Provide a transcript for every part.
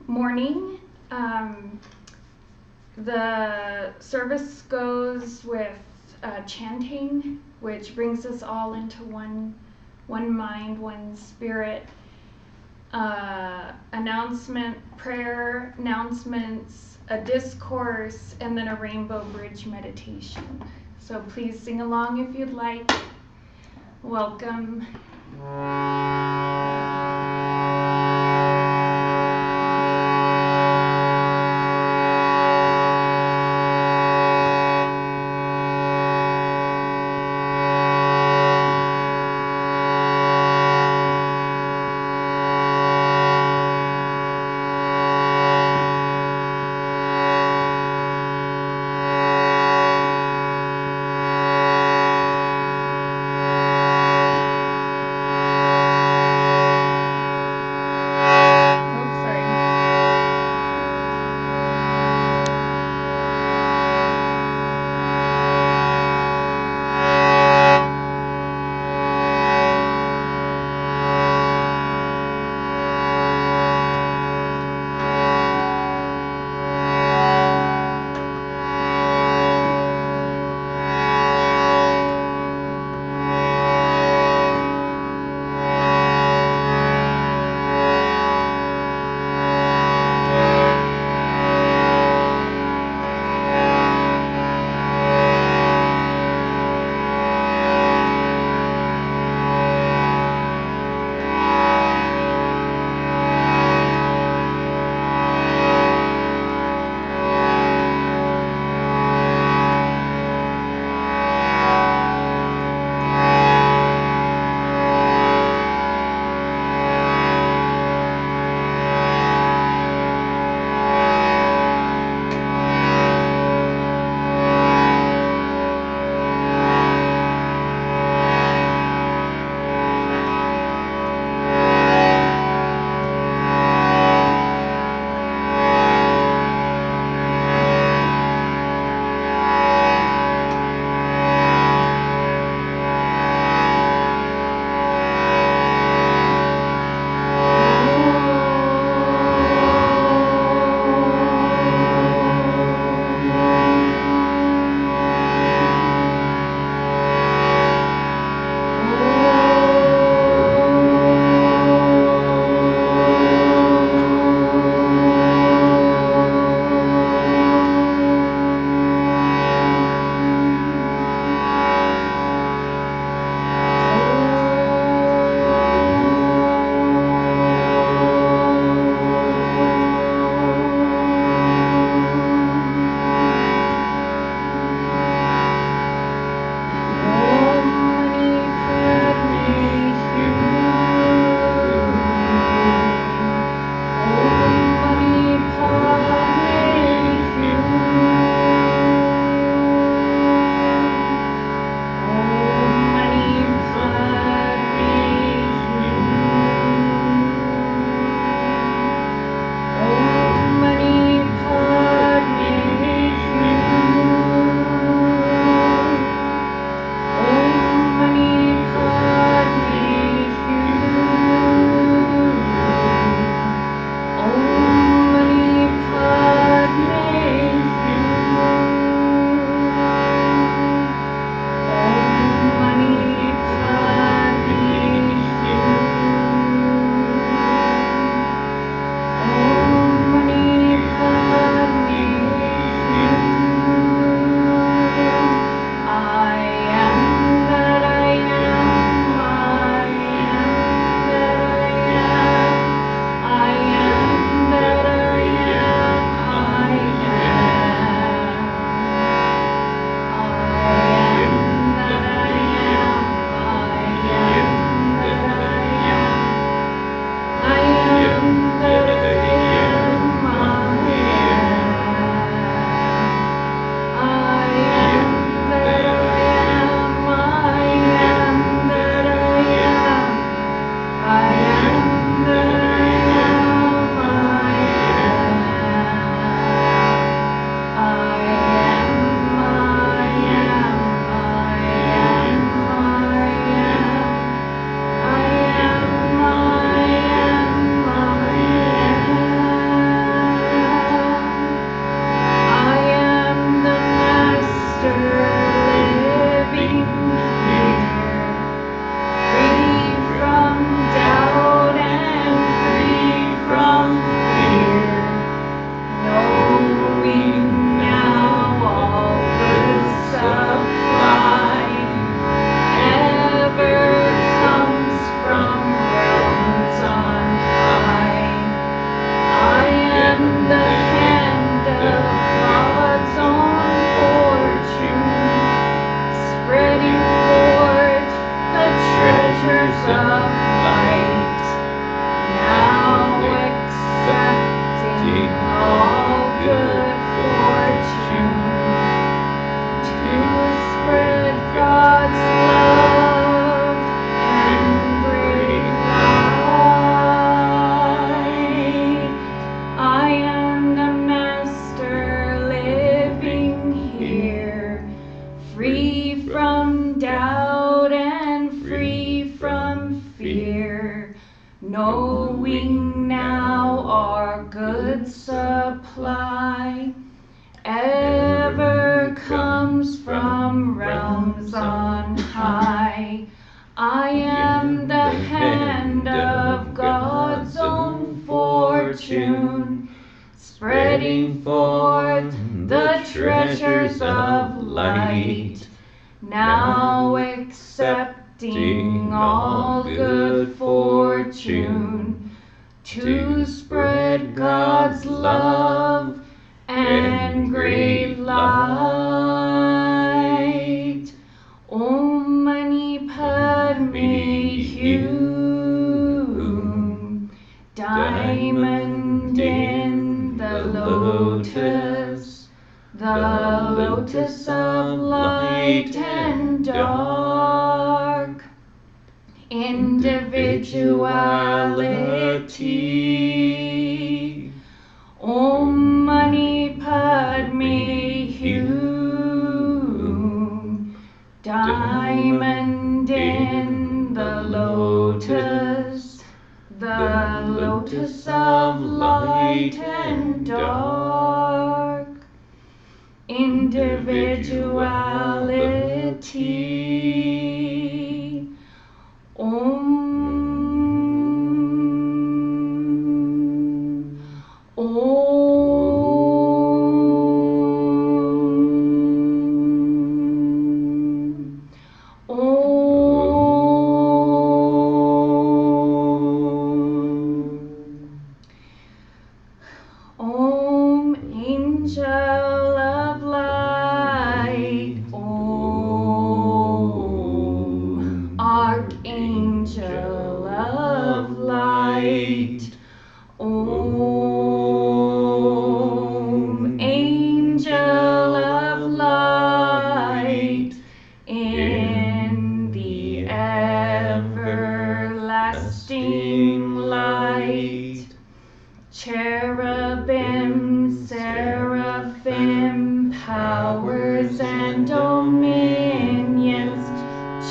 morning. The service goes with chanting, which brings us all into one mind, one spirit. Prayer announcements, a discourse, and then a rainbow bridge meditation. So please sing along if you'd like. Welcome. good supply ever comes from realms on high. I am the hand of God's own fortune, spreading forth the treasures of light, now accepting all good fortune, to spread God's love and great light. Om Mani Padme Hum, diamond in the lotus, the lotus of light and dark, individuality. Om Mani Padme Hum, diamond in the lotus, the lotus of light and dark, individuality. Om. Om, angel of light, Om, archangel of light, Om, angel of light, in the everlasting light. Cherubim, seraphim, powers and dominions.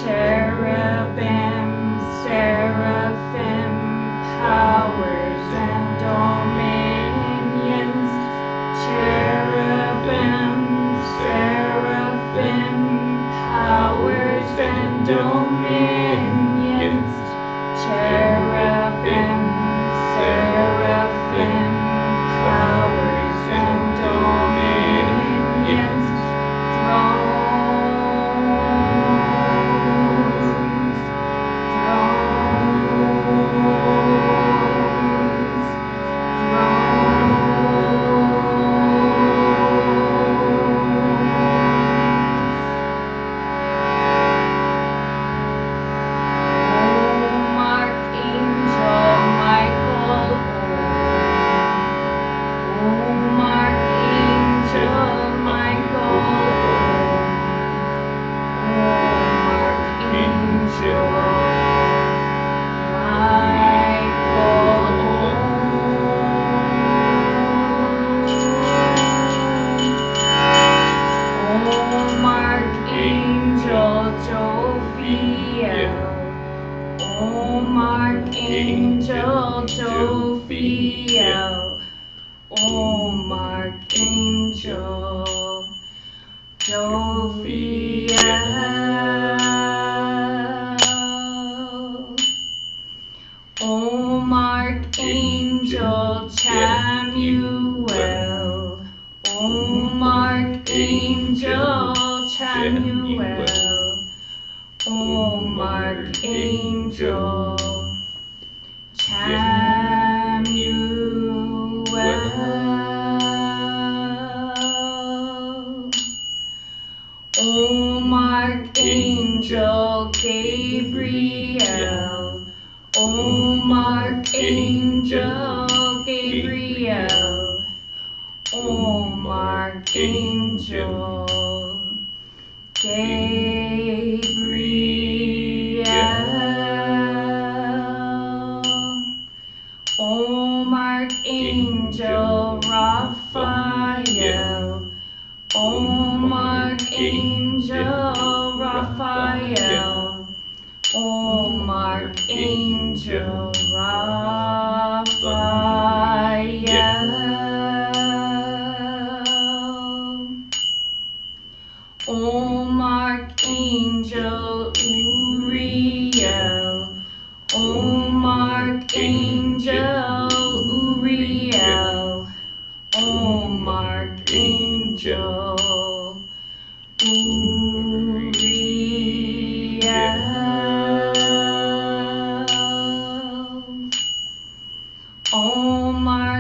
Cherubim, seraphim, powers and dominions. Cherubim, seraphim, powers and dominions. Cherubim, seraphim, powers and dominions. Om Archangel Jophiel, Om Archangel Jophiel, Om Archangel Chamuel, Om Archangel Chamuel, Om Archangel Chamuel, Om Archangel Gabriel, Om Archangel Gabriel, Om Archangel Gabriel, Om Archangel Raphael, Om Archangel Raphael, Om Archangel Raphael.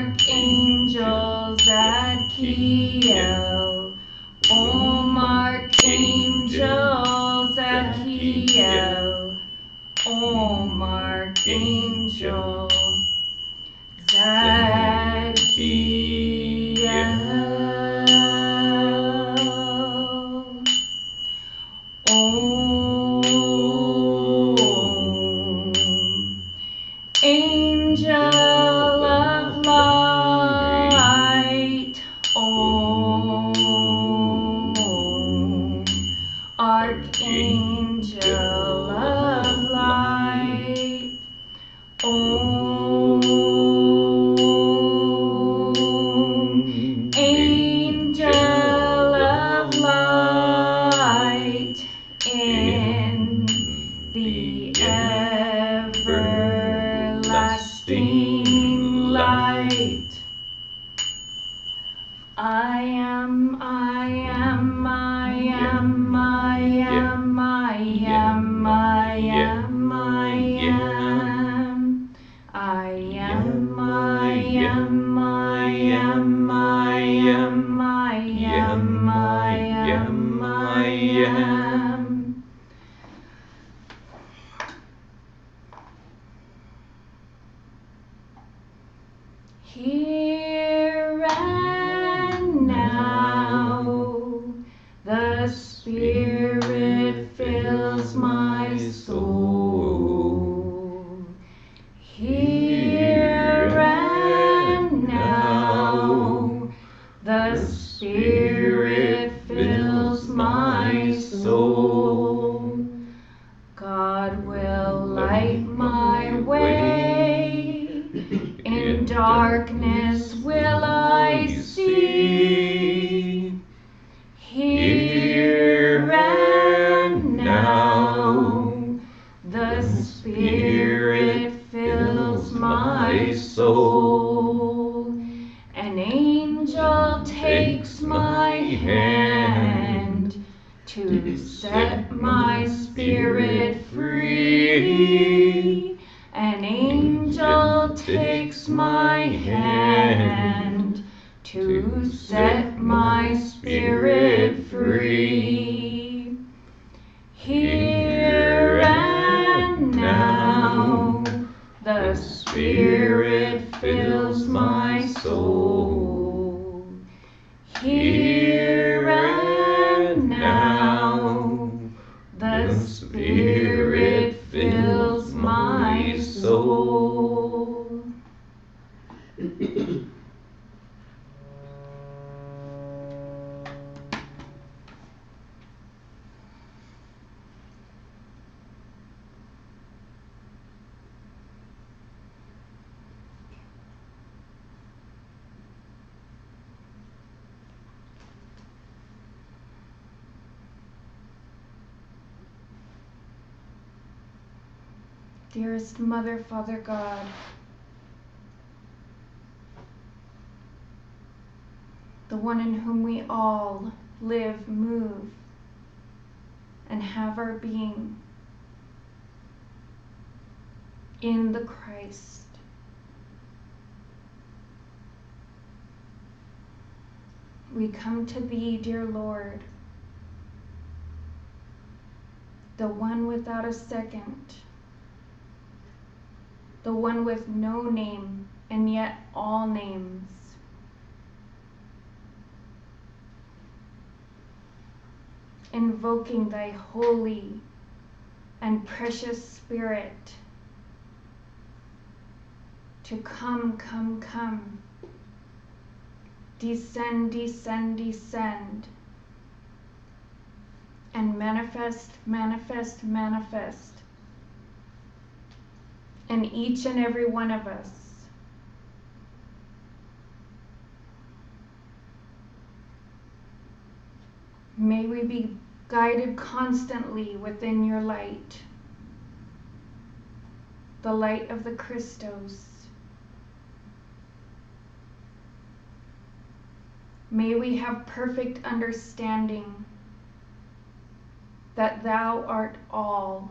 archangels at Kiel. Om archangels at Kiel. Om archangel Zadkiel. Om angel of light. Om archangel of light. Om angel of light in the everlasting light. I am, I am, I am, I am, I am, I am, I am. I am, I am, I am, I am, I am, I am, I am. Here and now, the Spirit fills my soul. Here and now, the Spirit fills my soul. God will light my way. In darkness will I see. Here and now, the Spirit fills my soul. An angel takes my hand to set my spirit free. An angel takes my hand to set my spirit free. Here and now, the Spirit fills my soul. Here and now, the Spirit fills my soul. Dearest Mother, Father God, the one in whom we all live, move, and have our being, in the Christ. We come to Thee, dear Lord, the one without a second, the one with no name and yet all names. Invoking Thy holy and precious Spirit to come, come, come, descend, descend, descend, and manifest, manifest, manifest in each and every one of us. May we be guided constantly within your light, the light of the Christos. May we have perfect understanding that Thou art all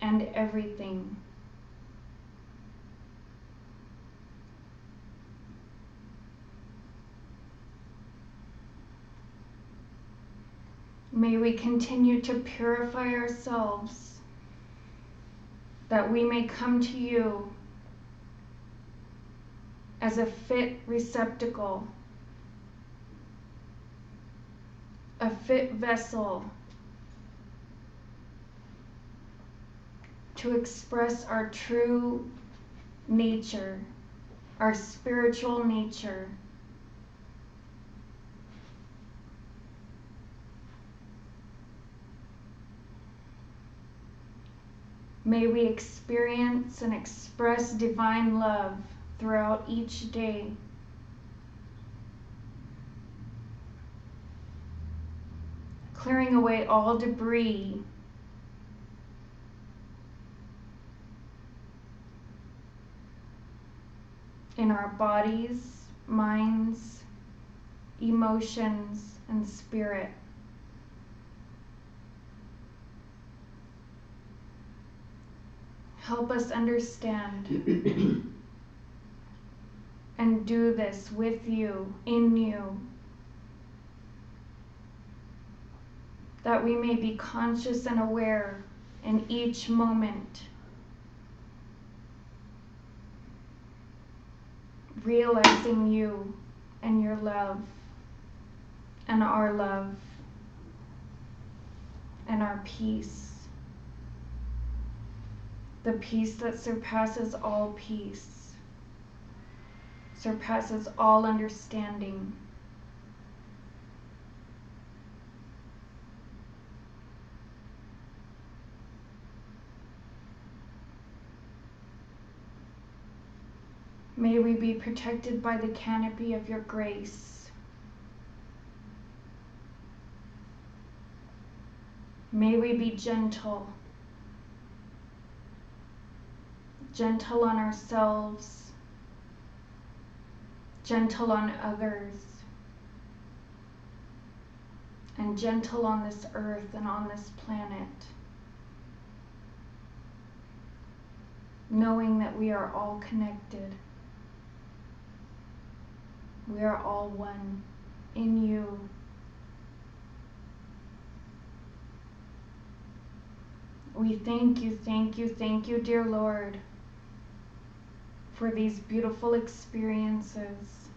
and everything. May we continue to purify ourselves, that we may come to you as a fit receptacle, a fit vessel to express our true nature, our spiritual nature. May we experience and express divine love throughout each day. Clearing away all debris in our bodies, minds, emotions, and spirit. Help us understand and do this with you, in you, that we may be conscious and aware in each moment, realizing you and your love and our peace. The peace that surpasses all peace, surpasses all understanding. May we be protected by the canopy of your grace. May we be gentle on ourselves, gentle on others, and gentle on this earth and on this planet, knowing that we are all connected. We are all one in you. We thank you, dear Lord, for these beautiful experiences,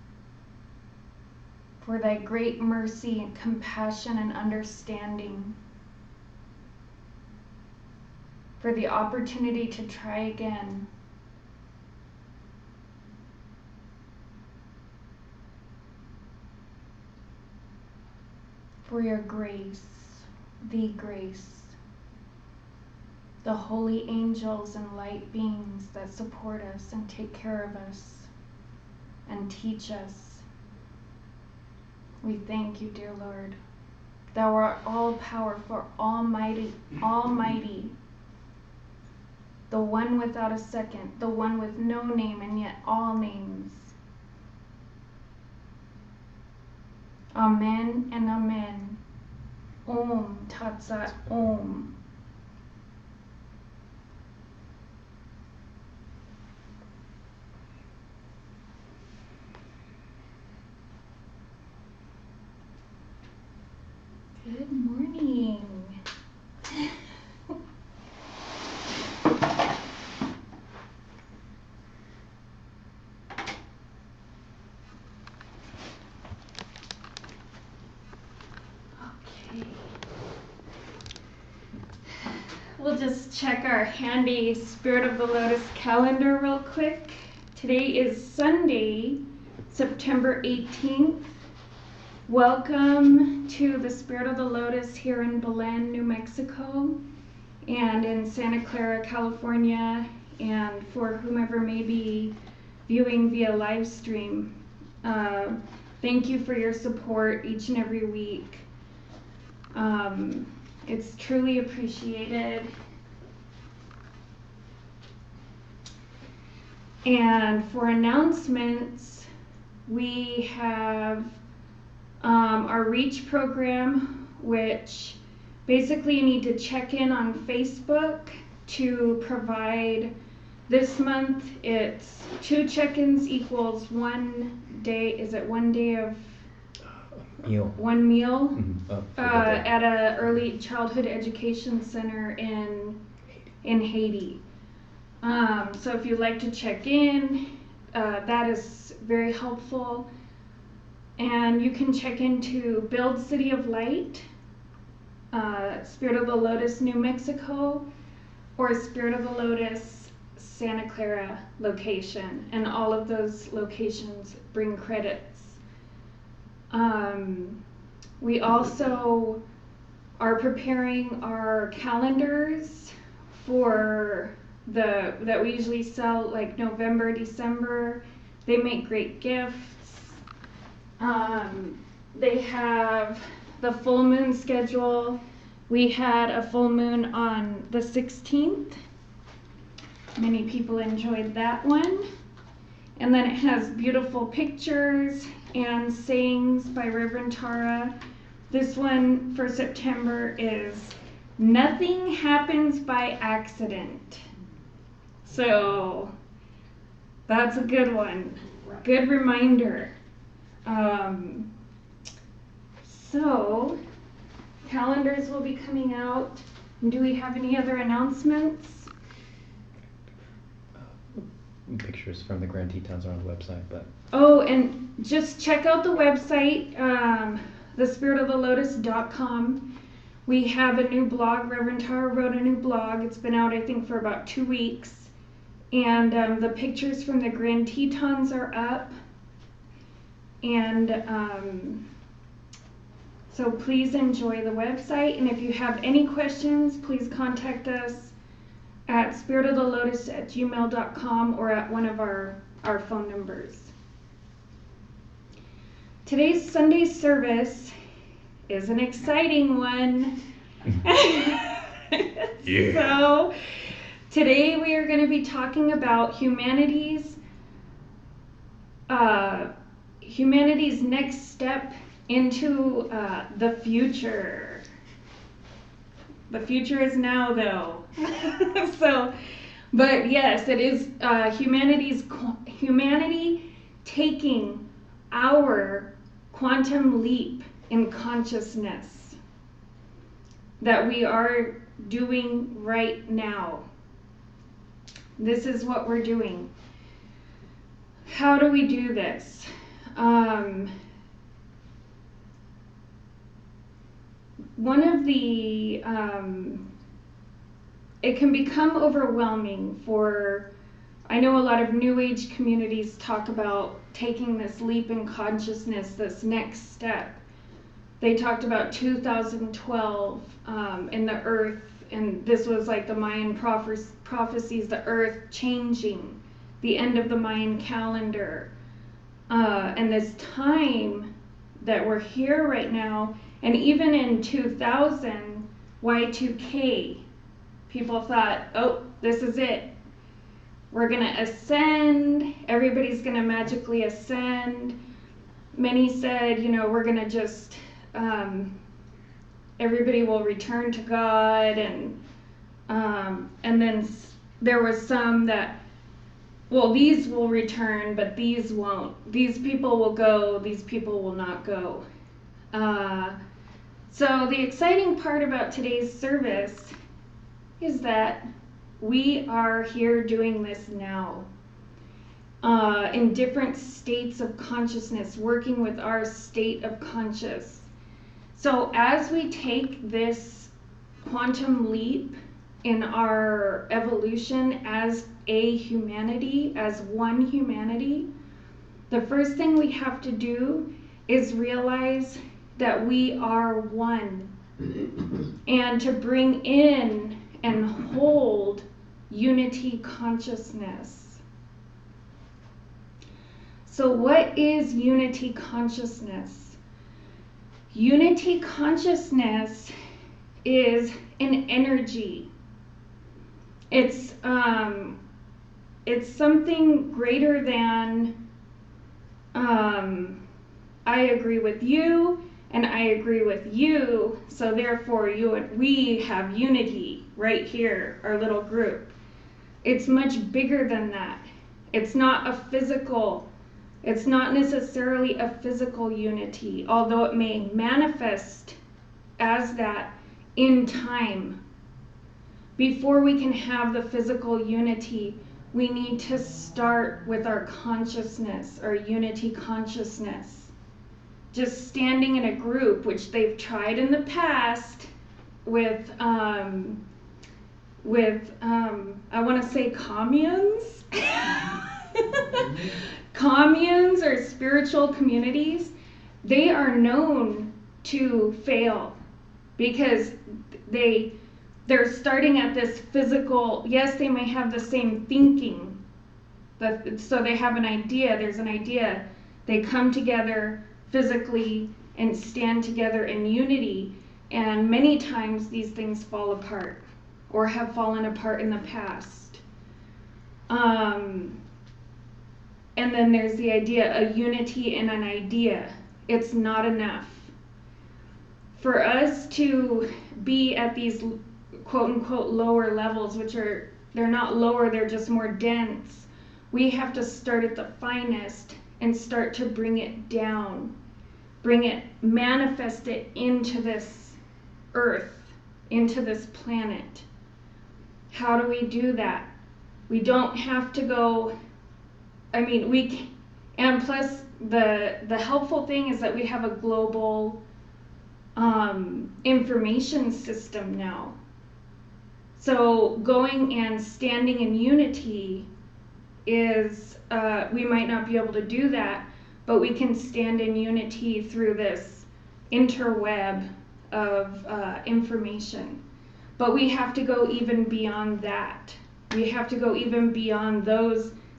for thy great mercy and compassion and understanding, for the opportunity to try again, for your grace, the grace, the holy angels and light beings that support us and take care of us and teach us. We thank you, dear Lord. Thou art all-powerful, almighty, the one without a second, the one with no name and yet all names. Amen and amen. Om Tat Sat Om. Good morning. Okay. We'll just check our handy Spirit of the Lotus calendar real quick. Today is Sunday, September 18th. Welcome to the Spirit of the Lotus here in Belen, New Mexico, and in Santa Clara, California, and for whomever may be viewing via live stream. Thank you for your support each and every week. It's truly appreciated. And for announcements, we have our REACH program, which basically you need to check in on Facebook to provide. This month it's 2 check-ins equals 1 day. Is it 1 day of Meal. one meal Oh, at a early childhood education center in Haiti. So if you'd like to check in, that is very helpful. And you can check into Build City of Light, Spirit of the Lotus, New Mexico, or Spirit of the Lotus, Santa Clara location. And all of those locations bring credits. We also are preparing our calendars for that we usually sell like November, December. They make great gifts. They have the full moon schedule. We had a full moon on the 16th. Many people enjoyed that one. And then it has beautiful pictures and sayings by Reverend Tara. This one for September is Nothing Happens by Accident. So that's a good one. Good reminder. So calendars will be coming out. Do we have any other announcements? Pictures from the Grand Tetons are on the website, but Oh, and just check out the website, thespiritofthelotus.com. We have a new blog. Reverend Tara wrote a new blog. It's been out, I think, for about 2 weeks. And the pictures from the Grand Tetons are up. And so please enjoy the website. And if you have any questions, please contact us at spiritofthelotus@gmail.com or at one of our phone numbers. Today's Sunday service is an exciting one. Yeah. So today we are going to be talking about humanity's next step into the future. The future is now, though. But yes, it is humanity taking our quantum leap in consciousness that we are doing right now. This is what we're doing. How do we do this? One of the it can become overwhelming for, I know a lot of New Age communities talk about taking this leap in consciousness, this next step. They talked about 2012 in the earth, and this was like the Mayan prophecies, the earth changing, the end of the Mayan calendar. And this time that we're here right now, and even in 2000, Y2K, people thought, oh, this is it. We're going to ascend. Everybody's going to magically ascend. Many said, we're going to just, everybody will return to God. And then there was some that, well, these will return, but these won't. These people will go, these people will not go. So the exciting part about today's service is that we are here doing this now, in different states of consciousness, working with our state of conscious. So as we take this quantum leap in our evolution as a humanity, as one humanity, the first thing we have to do is realize that we are one, and to bring in and hold unity consciousness. So what is unity consciousness? Unity consciousness is an energy. It's something greater than I agree with you and I agree with you, so therefore you and we have unity right here, our little group. It's much bigger than that. It's not a physical It's not necessarily a physical unity, although it may manifest as that in time. Before we can have the physical unity, we need to start with our consciousness, our unity consciousness. Just standing in a group, which they've tried in the past with I want to say communes, communes or spiritual communities, they are known to fail because they're starting at this physical, yes, they may have the same thinking, but so they have an idea, there's an idea, they come together physically and stand together in unity, and many times these things fall apart or have fallen apart in the past. And then there's the idea, a unity in an idea. It's not enough. For us to be at these quote unquote lower levels, which are, they're not lower, they're just more dense, we have to start at the finest and start to bring it down, manifest it into this earth, into this planet. How do we do that? We don't have to go, and plus the helpful thing is that we have a global information system now. So going and standing in unity is, we might not be able to do that, but we can stand in unity through this interweb of information. But we have to go even beyond that. We have to go even beyond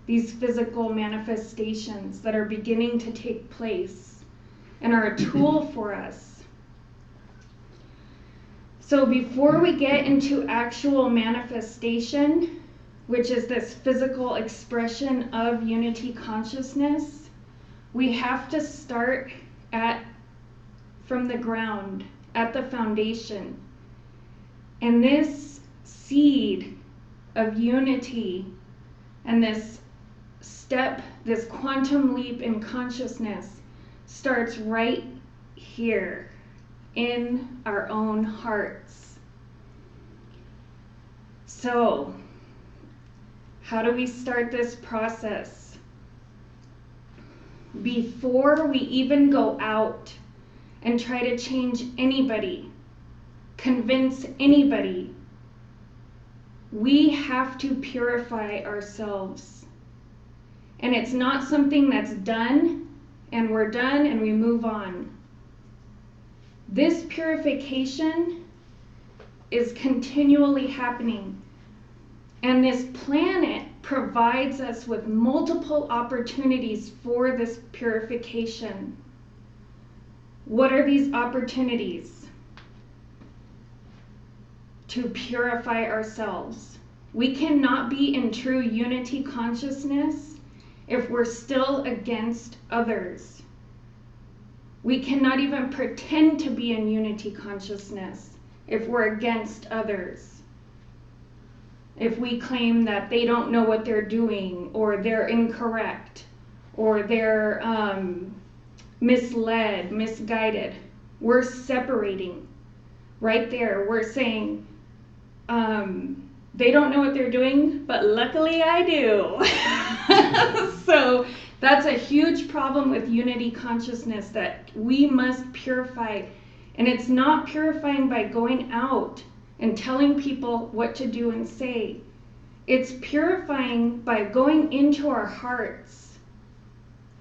these physical manifestations that are beginning to take place and are a tool for us. So before we get into actual manifestation, which is this physical expression of unity consciousness, we have to start from the ground, at the foundation. And this seed of unity and this step, this quantum leap in consciousness starts right here in our own hearts. So, how do we start this process? Before we even go out and try to change anybody, convince anybody, we have to purify ourselves. And it's not something that's done and we're done and we move on. This purification is continually happening. And this planet provides us with multiple opportunities for this purification. What are these opportunities? To purify ourselves. We cannot be in true unity consciousness if we're still against others. We cannot even pretend to be in unity consciousness if we're against others. If we claim that they don't know what they're doing, or they're incorrect, or they're misled, misguided, we're separating. Right there, we're saying, they don't know what they're doing, but luckily I do. So that's a huge problem with unity consciousness that we must purify. And it's not purifying by going out and telling people what to do and say. It's purifying by going into our hearts,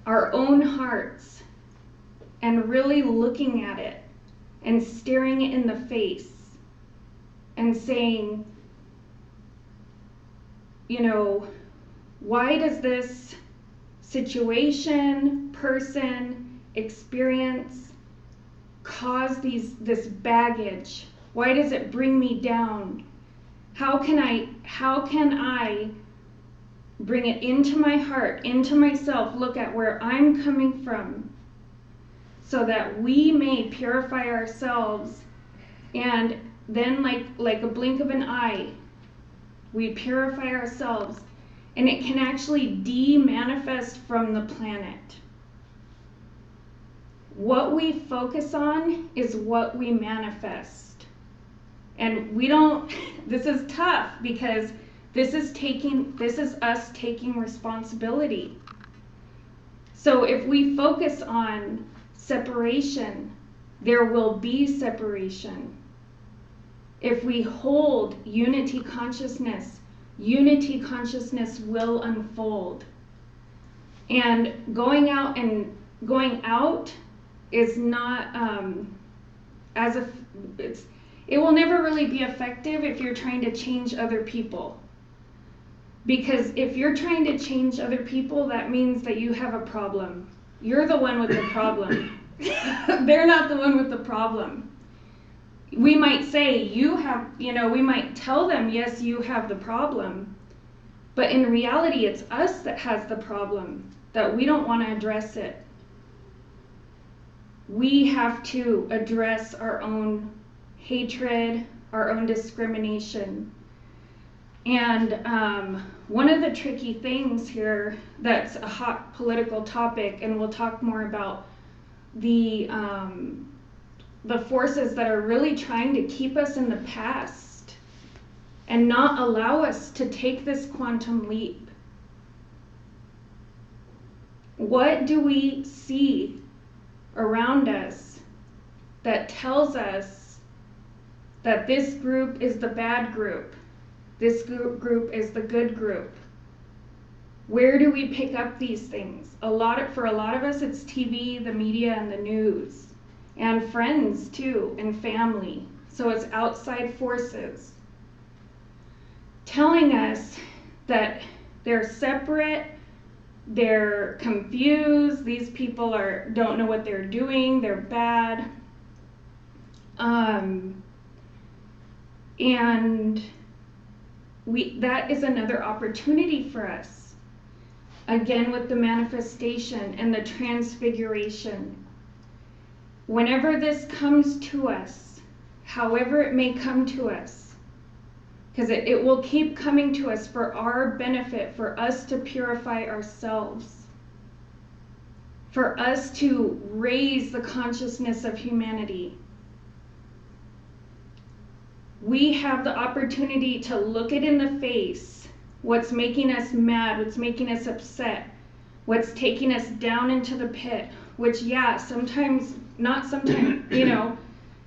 our own hearts, and really looking at it and staring it in the face and saying, why does this situation, person, experience cause this baggage? Why does it bring me down? How can I bring it into my heart, into myself, look at where I'm coming from, so that we may purify ourselves, and then like a blink of an eye, we purify ourselves, and it can actually de-manifest from the planet. What we focus on is what we manifest. And we don't, this is tough because this is us taking responsibility. So if we focus on separation, there will be separation. If we hold unity consciousness will unfold. And going out is not it will never really be effective if you're trying to change other people. Because if you're trying to change other people, that means that you have a problem. You're the one with the problem. They're not the one with the problem. We might say we might tell them, yes, you have the problem. But in reality, it's us that has the problem, that we don't want to address it. We have to address our own hatred, our own discrimination. And one of the tricky things here that's a hot political topic, and we'll talk more about the forces that are really trying to keep us in the past and not allow us to take this quantum leap. What do we see around us that tells us that this group is the bad group, this group is the good group? Where do we pick up these things? For a lot of us, it's TV, the media, and the news. And friends too, and family. So it's outside forces telling us that they're separate, they're confused, these people don't know what they're doing, they're bad. And that is another opportunity for us. Again, with the manifestation and the transfiguration. Whenever this comes to us, however it may come to us, because it will keep coming to us for our benefit, for us to purify ourselves, for us to raise the consciousness of humanity. We have the opportunity to look it in the face, what's making us mad, what's making us upset, what's taking us down into the pit, which, sometimes, not sometimes,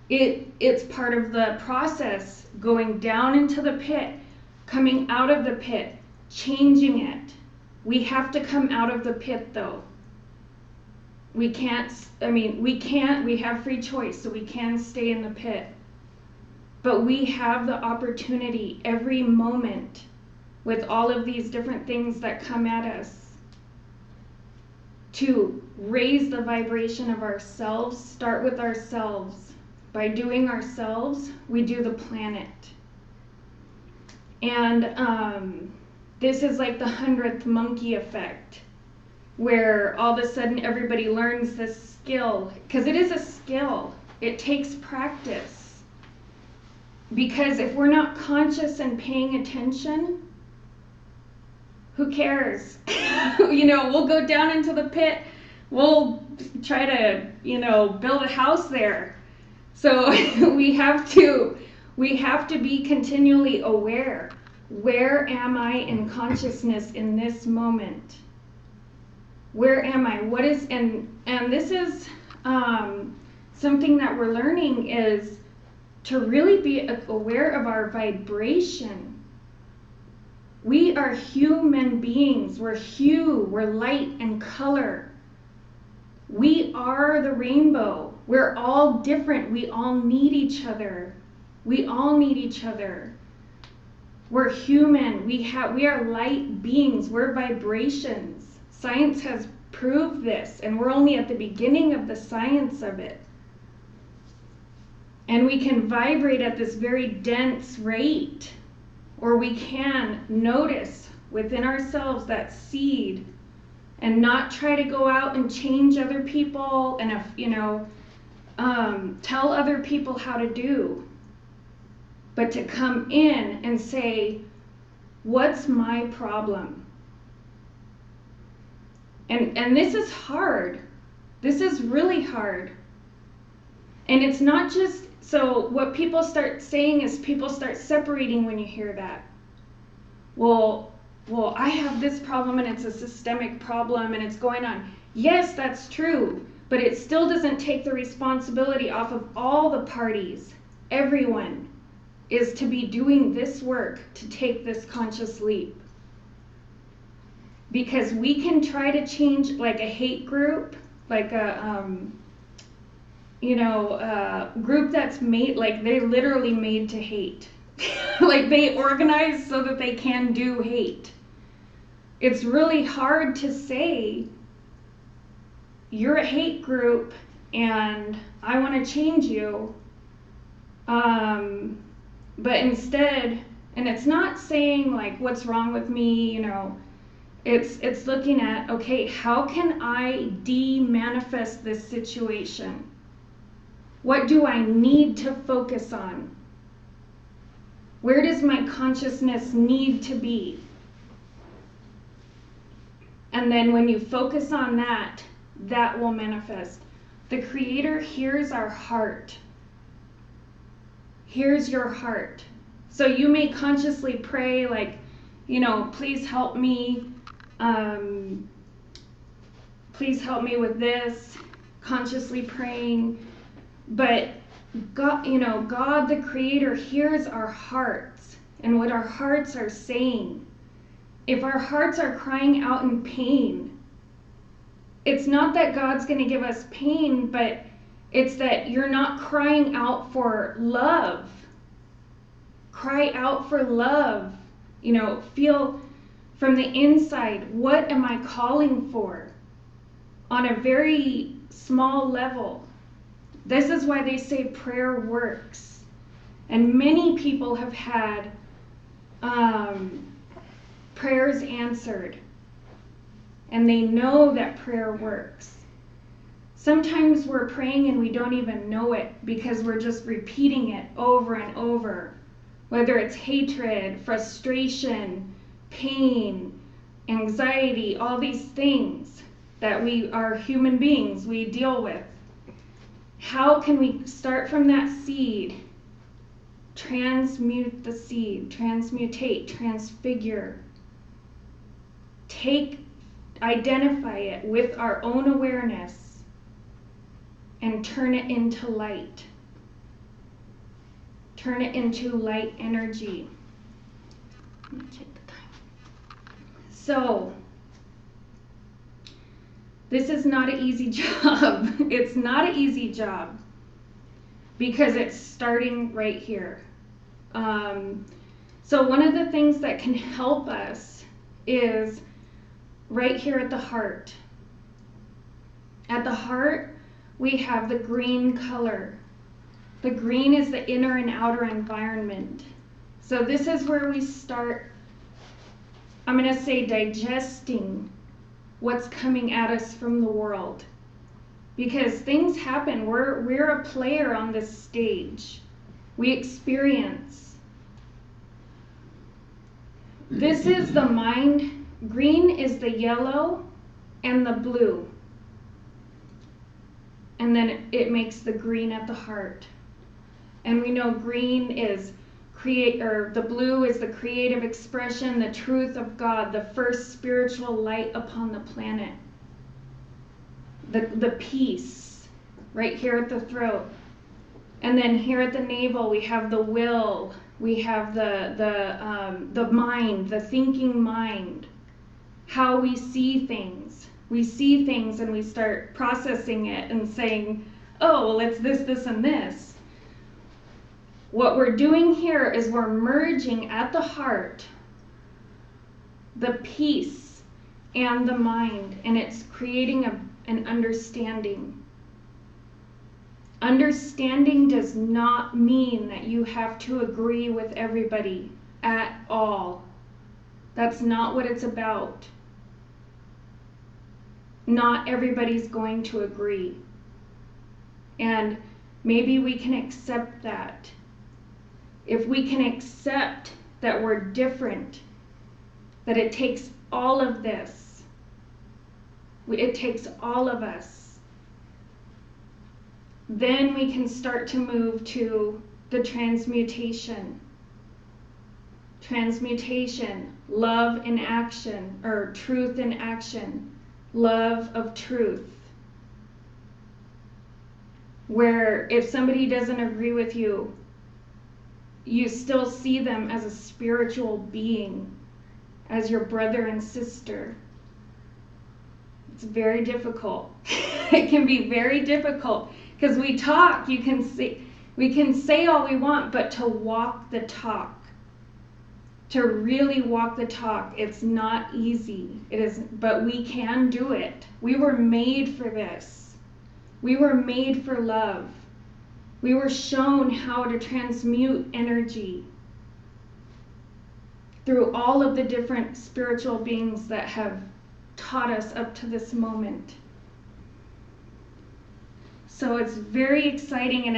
it's part of the process, going down into the pit, coming out of the pit, changing it. We have to come out of the pit though. We have free choice, so we can stay in the pit. But we have the opportunity every moment with all of these different things that come at us to raise the vibration of ourselves, start with ourselves. By doing ourselves, we do the planet. And this is like the 100th monkey effect, where all of a sudden everybody learns this skill, because it is a skill. It takes practice. Because if we're not conscious and paying attention, who cares? We'll go down into the pit. We'll try to, build a house there. So we have to be continually aware. Where am I in consciousness in this moment? Where am I? What is, and this is something that we're learning, is to really be aware of our vibration. We are human beings. We're light and color. We are the rainbow. We're all different. We all need each other. We're human. We are light beings. We're vibrations. Science has proved this, and we're only at the beginning of the science of it. And we can vibrate at this very dense rate, or we can notice within ourselves that seed and not try to go out and change other people and tell other people how to do, but to come in and say, what's my problem? And this is hard. This is really hard. And it's not just, so what people start saying is people start separating when you hear that. Well, I have this problem and it's a systemic problem and it's going on. Yes, that's true, but it still doesn't take the responsibility off of all the parties. Everyone is to be doing this work to take this conscious leap. Because we can try to change like a hate group, like a group that's made, like they're literally made to hate. Like they organize so that they can do hate. It's really hard to say you're a hate group and I want to change you. But instead, and it's not saying like what's wrong with me, it's looking at, okay, how can I de-manifest this situation? What do I need to focus on? Where does my consciousness need to be? And then when you focus on that, that will manifest. The Creator hears our heart. Hears your heart. So you may consciously pray like, please help me. Please help me with this. Consciously praying. But God, God the Creator hears our hearts and what our hearts are saying. If our hearts are crying out in pain, it's not that God's going to give us pain, but it's that you're not crying out for love. Cry out for love. Feel from the inside, what am I calling for? On a very small level. This is why they say prayer works. And many people have had prayers answered. And they know that prayer works. Sometimes we're praying and we don't even know it because we're just repeating it over and over. Whether it's hatred, frustration, pain, anxiety, all these things that we are human beings, we deal with. How can we start from that seed, transmute the seed, transmutate, transfigure, identify it with our own awareness and turn it into light. Turn it into light energy. Let me check the time. So, this is not an easy job. It's not an easy job because it's starting right here. So one of the things that can help us is right here at the heart. At the heart, we have the green color. The green is the inner and outer environment. So this is where we start, I'm going to say, digesting what's coming at us from the world. Because things happen. We're a player on this stage. We experience. This is the mind. Green is the yellow and the blue. And then it makes the green at the heart. And we know green is the blue is the creative expression, the truth of God, the first spiritual light upon the planet. The peace, right here at the throat. And then here at the navel, we have the will, we have the mind, the thinking mind, how we see things. We see things and we start processing it and saying, oh, well, it's this, this, and this. What we're doing here is we're merging at the heart the peace and the mind, and it's creating an understanding. Understanding does not mean that you have to agree with everybody at all. That's not what it's about. Not everybody's going to agree. And maybe we can accept that. If we can accept that we're different, that it takes all of this, It takes all of us. Then we can start to move to the transmutation. Transmutation, love in action, or truth in action, love of truth. Where if somebody doesn't agree with you, you still see them as a spiritual being, as your brother and sister. It's very difficult. It can be very difficult because we talk, we can say all we want, but to walk the talk, to really walk the talk, it's not easy. But we can do it. We were made for this. We were made for love. We were shown how to transmute energy through all of the different spiritual beings that have taught us up to this moment. So it's very exciting,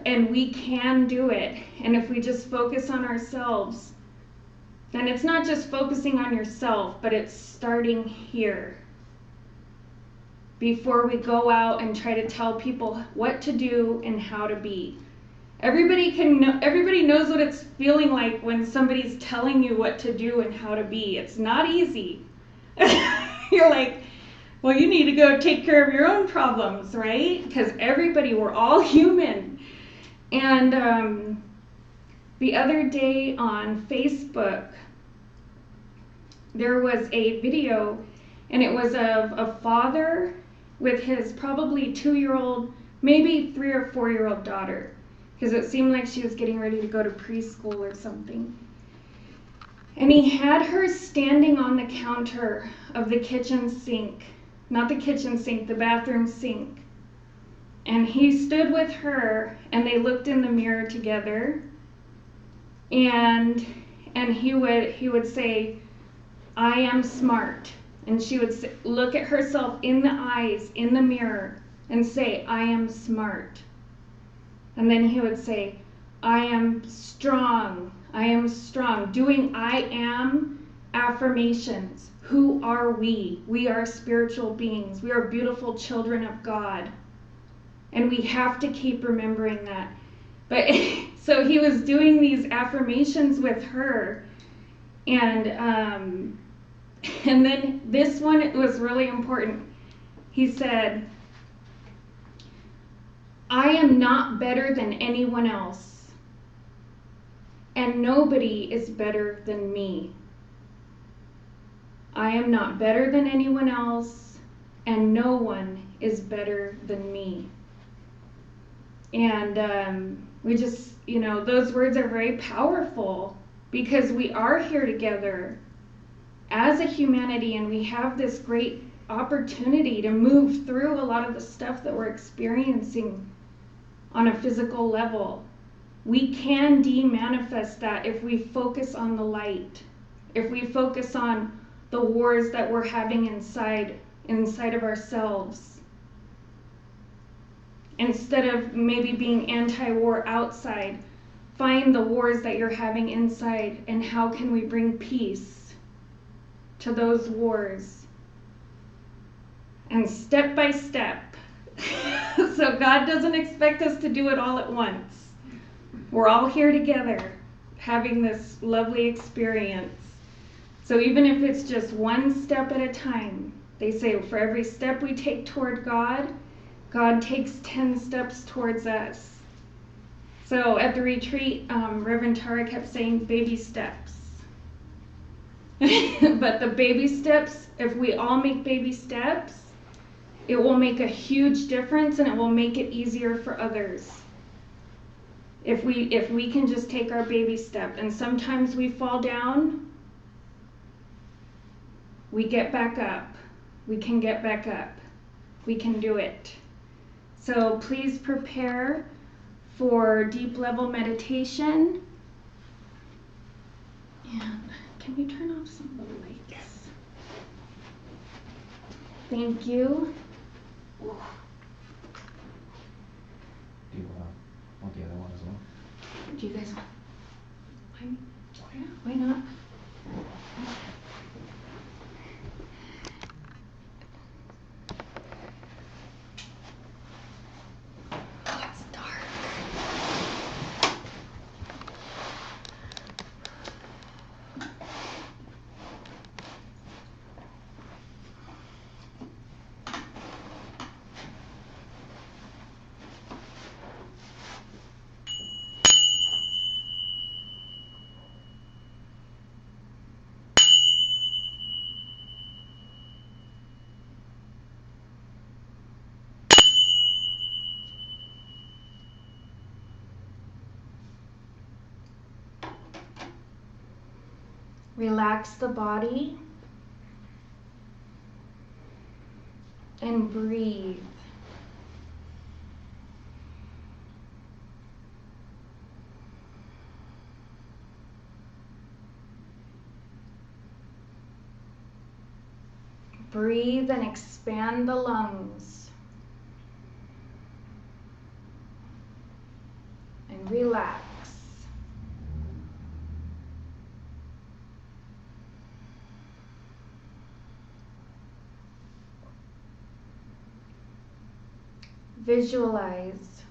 and we can do it. And if we just focus on ourselves, then it's not just focusing on yourself, but it's starting here. Before we go out and try to tell people what to do and how to be. Everybody knows what it's feeling like when somebody's telling you what to do and how to be. It's not easy. You're like, well, you need to go take care of your own problems, right? Because we're all human. And the other day on Facebook, there was a video, and it was of a father with his probably 2-year-old, maybe 3 or 4-year-old daughter, because it seemed like she was getting ready to go to preschool or something. And he had her standing on the counter of the kitchen sink, not the kitchen sink, the bathroom sink. And he stood with her, and they looked in the mirror together, and he would say, "I am smart." And she would look at herself in the eyes, in the mirror, and say, "I am smart." And then he would say, "I am strong. I am strong." Doing I am affirmations. Who are we? We are spiritual beings. We are beautiful children of God. And we have to keep remembering that. But so he was doing these affirmations with her, and then this one was really important. He said, "I am not better than anyone else, and nobody is better than me. I am not better than anyone else, and no one is better than me." And we just, those words are very powerful because we are here together as a humanity, and we have this great opportunity to move through a lot of the stuff that we're experiencing on a physical level. We can de-manifest that if we focus on the light, if we focus on the wars that we're having inside of ourselves. Instead of maybe being anti-war outside, find the wars that you're having inside, and how can we bring peace to those wars, and step by step. So God doesn't expect us to do it all at once. We're all here together having this lovely experience. So even if it's just one step at a time, they say for every step we take toward God, God takes 10 steps towards us. So at the retreat, Reverend Tara kept saying baby steps. But the baby steps, if we all make baby steps, it will make a huge difference, and it will make it easier for others. If we can just take our baby step, and sometimes we fall down, we get back up. We can get back up. We can do it. So please prepare for deep level meditation. And can we turn off some of the lights? Yes. Thank you. Do you want the other one as well? Do you guys want? Why not? Relax the body and breathe. Breathe and expand the lungs. And relax. Visualize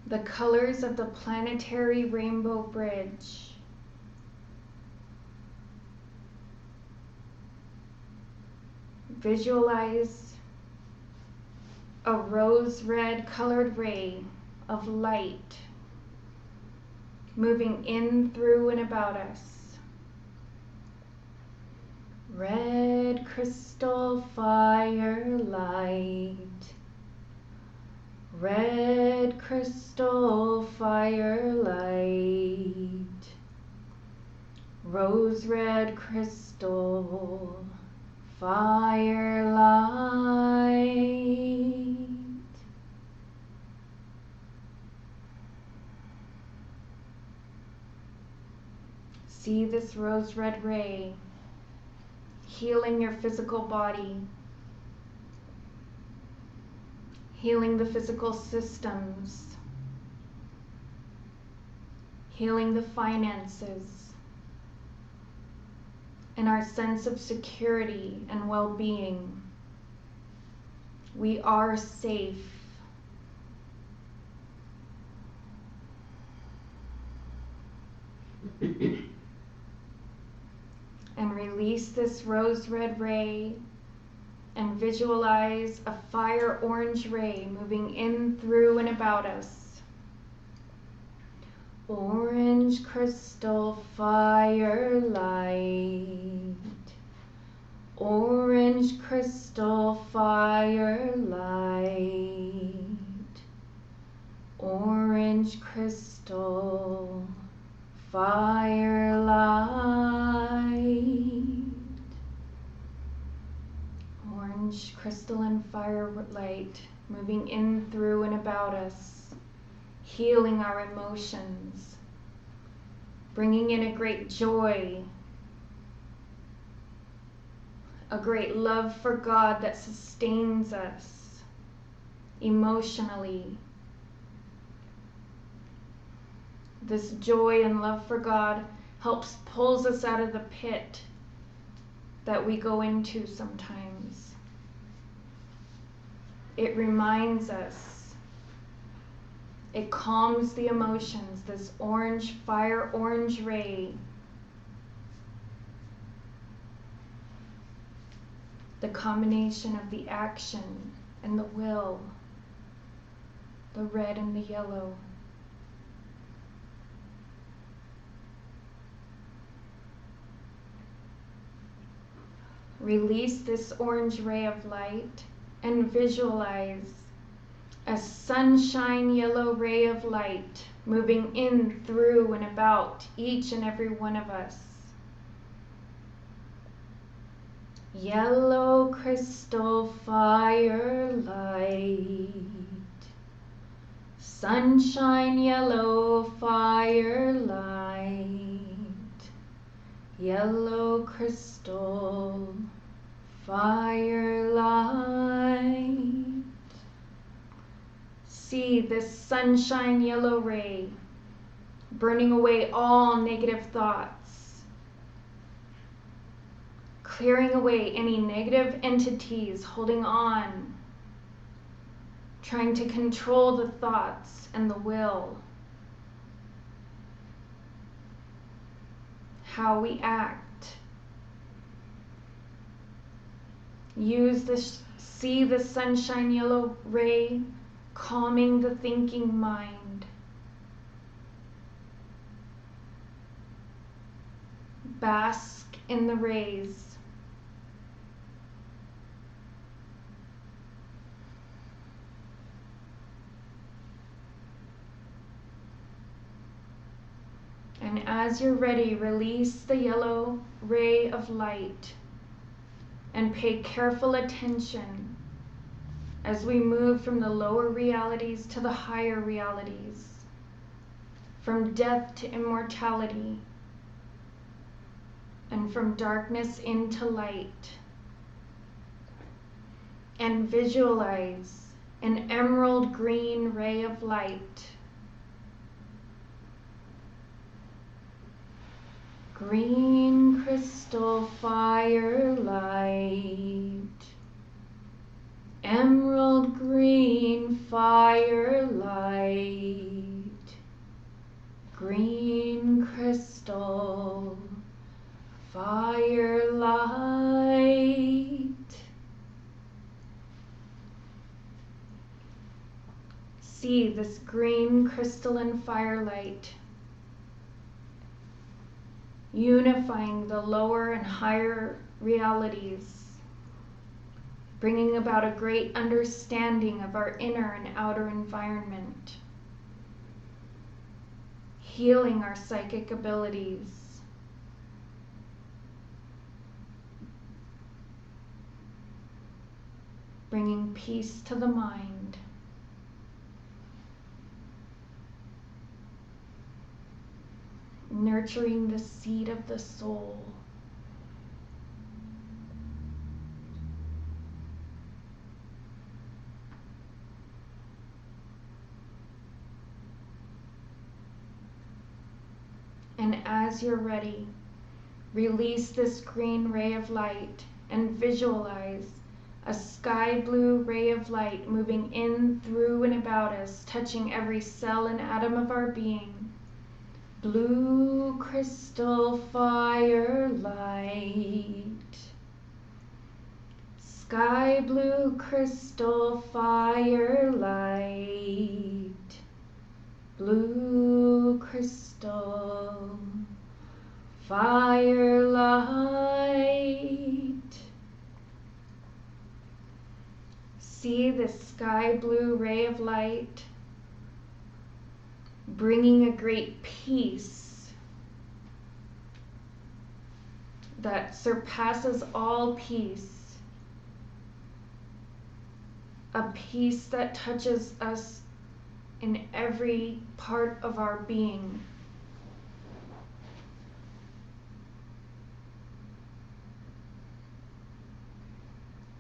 the colors of the planetary rainbow bridge. Visualize a rose red colored ray of light moving in, through, and about us. Red crystal firelight. Red crystal firelight. Rose red crystal firelight. See this rose red ray healing your physical body, healing the physical systems, healing the finances, and our sense of security and well-being. We are safe. And release this rose red ray and visualize a fire orange ray moving in, through, and about us. Orange crystal firelight. Orange crystal firelight. Orange crystal firelight. Orange crystal and firelight moving in, through, and about us, healing our emotions, bringing in a great joy, a great love for God that sustains us emotionally. This joy and love for God pulls us out of the pit that we go into sometimes. It reminds us. It calms the emotions. This orange, fire orange ray. The combination of the action and the will. The red and the yellow. Release this orange ray of light and visualize a sunshine yellow ray of light moving in, through, and about each and every one of us. Yellow crystal firelight. Sunshine yellow firelight. Yellow crystal firelight. See this sunshine yellow ray burning away all negative thoughts, clearing away any negative entities holding on, trying to control the thoughts and the will. How we act. See the sunshine yellow ray calming the thinking mind. Bask in the rays. And as you're ready, release the yellow ray of light and pay careful attention as we move from the lower realities to the higher realities, from death to immortality, and from darkness into light. And visualize an emerald green ray of light. Green crystal firelight. Emerald green firelight. Green crystal firelight. See this green crystalline firelight unifying the lower and higher realities, bringing about a great understanding of our inner and outer environment, healing our psychic abilities, bringing peace to the mind, nurturing the seed of the soul. And as you're ready, release this green ray of light and visualize a sky blue ray of light moving in, through, and about us, touching every cell and atom of our being. Blue crystal firelight. Sky blue crystal firelight. Blue crystal firelight. See this sky blue ray of light bringing a great peace that surpasses all peace, a peace that touches us in every part of our being.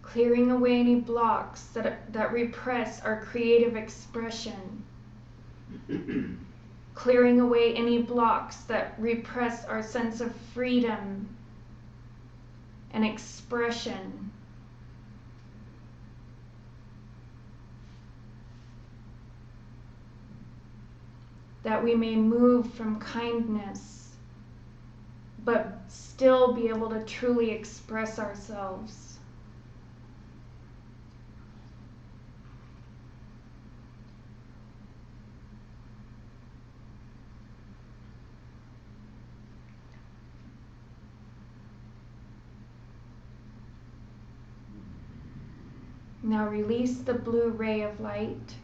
Clearing away any blocks that repress our creative expression. Clearing away any blocks that repress our sense of freedom and expression. That we may move from kindness, but still be able to truly express ourselves. Now release the blue ray of light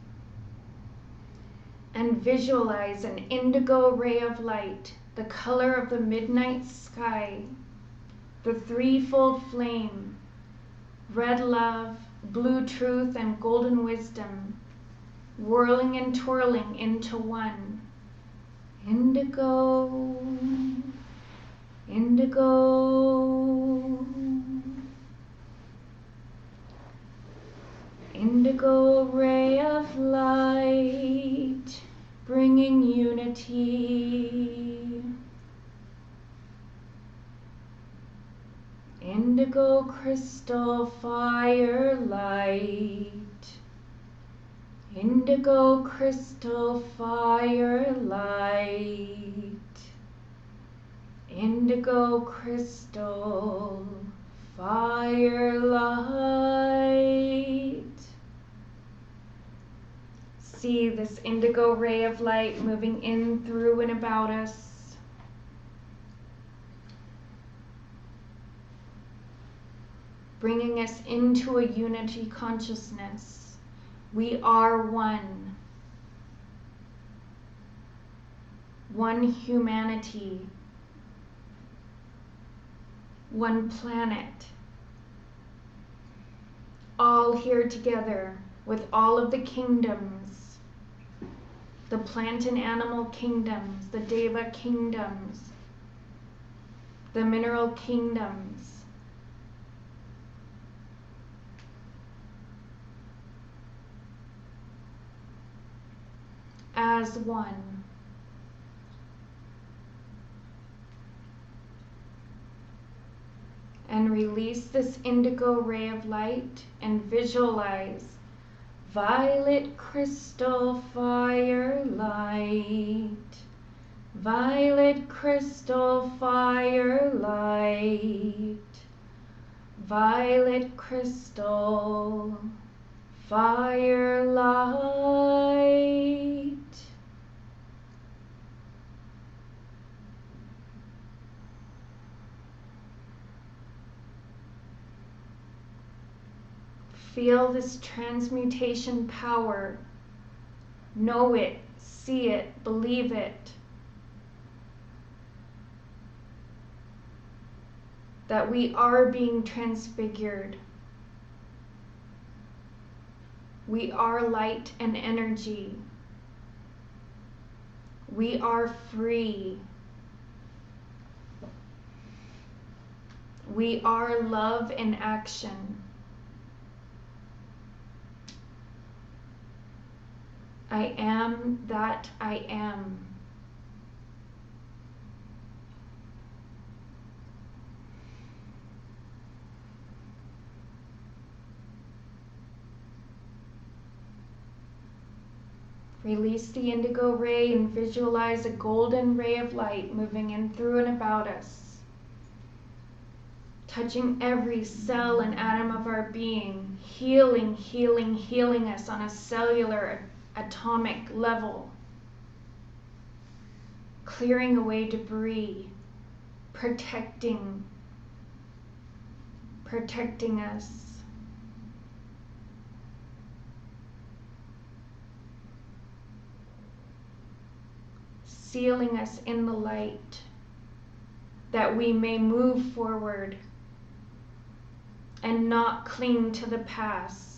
and visualize an indigo ray of light, the color of the midnight sky, the threefold flame, red love, blue truth, and golden wisdom, whirling and twirling into one. Indigo, indigo, indigo ray of light, bringing unity. Indigo crystal firelight. Indigo crystal firelight. Indigo crystal firelight. See this indigo ray of light moving in, through, and about us. Bringing us into a unity consciousness. We are one. one humanity, one planet, all here together with all of the kingdoms, the plant and animal kingdoms, the deva kingdoms, the mineral kingdoms, as one. And release this indigo ray of light and visualize violet crystal fire light, violet crystal fire light, violet crystal fire light. Feel this transmutation power. Know it, see it, believe it. That we are being transfigured. We are light and energy. We are free. We are love in action. I am that I am. Release the indigo ray and visualize a golden ray of light moving in through and about us, touching every cell and atom of our being, healing, healing, healing us on a cellular, atomic level, clearing away debris, protecting us. Sealing us in the light, that we may move forward and not cling to the past.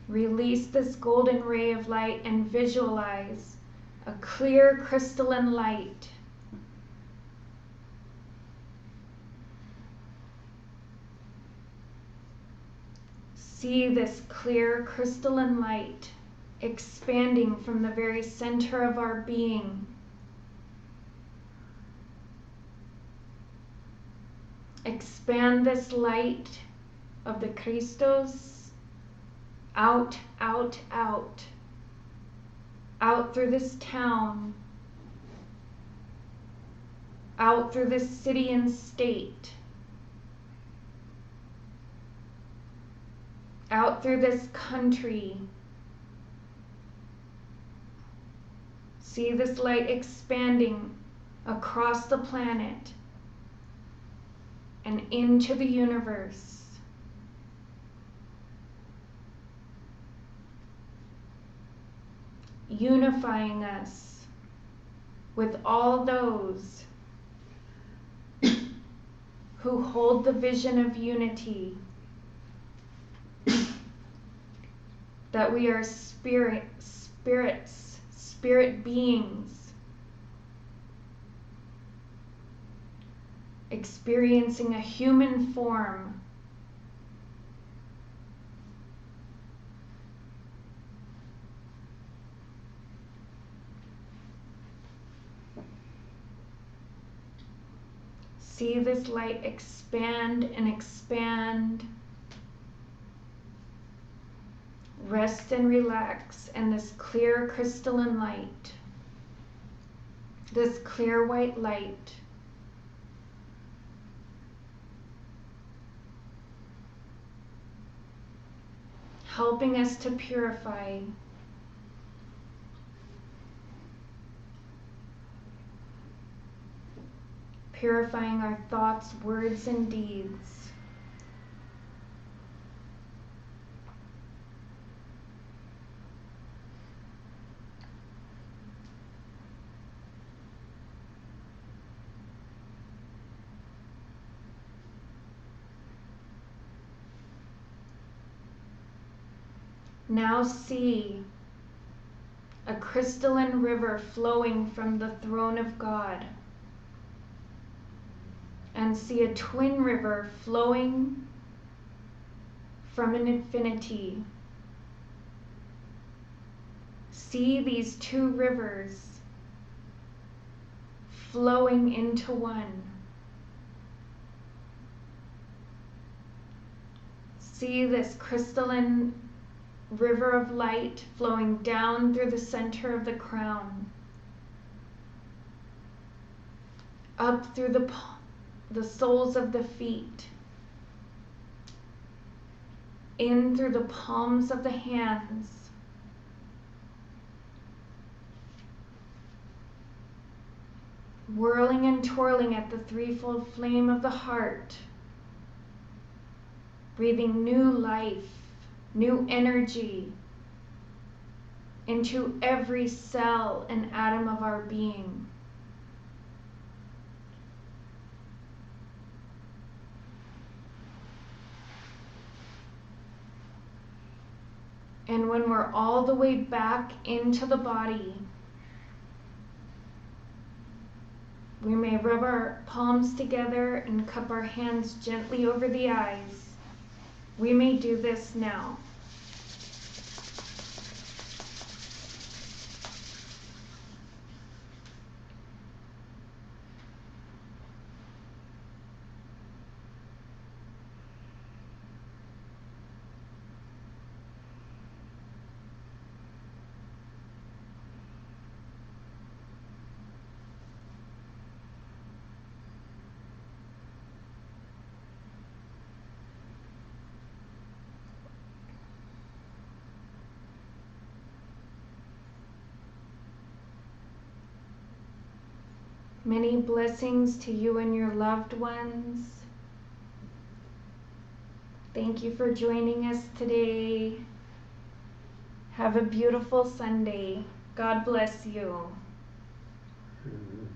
Release this golden ray of light and visualize a clear crystalline light. See this clear crystalline light expanding from the very center of our being. Expand this light of the Christos out, out, out, out through this town, out through this city and state, out through this country. See this light expanding across the planet and into the universe. Unifying us with all those who hold the vision of unity, that we are spirit beings, experiencing a human form, see this light expand and expand. Rest and relax in this clear crystalline light, this clear white light. Helping us to purify. Purifying our thoughts, words, and deeds. Now see a crystalline river flowing from the throne of God, and see a twin river flowing from an infinity. See these two rivers flowing into one. See this crystalline river of light flowing down through the center of the crown, up through the soles of the feet, in through the palms of the hands, whirling and twirling at the threefold flame of the heart, breathing new life, new energy into every cell and atom of our being. And when we're all the way back into the body, we may rub our palms together and cup our hands gently over the eyes. We may do this now. Many blessings to you and your loved ones. Thank you for joining us today. Have a beautiful Sunday. God bless you. Amen.